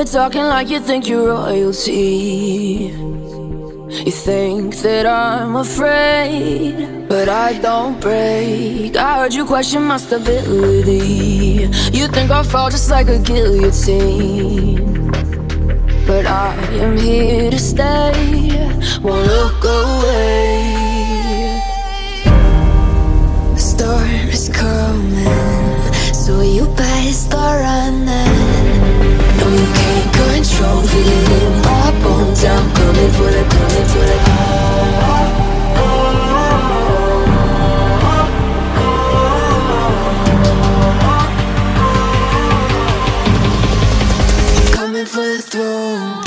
You're talking like you think you're royalty. You think that I'm afraid, but I don't break. I heard you question my stability. You think I'll fall just like a guillotine, but I am here to stay, won't look away. The storm is coming, so you better start running. No, you can't control, feel it in my bones. I'm coming for the, coming for the. Coming for the throne.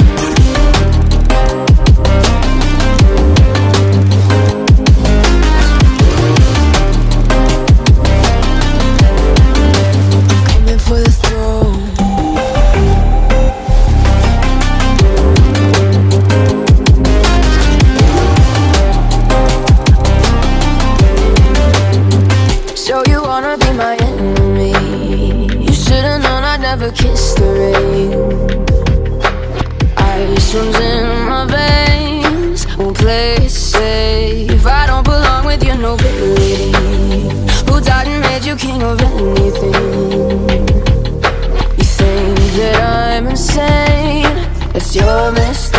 Never kissed the rain. Ice runs in my veins, won't play it safe. I don't belong with your nobility. Who died and made you king of anything? You think that I'm insane? It's your mistake.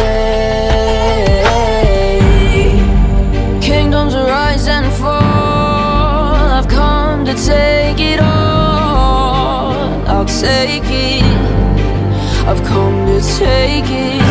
Kingdoms rise and fall, I've come to take it all. I'll take it, I've come to take it.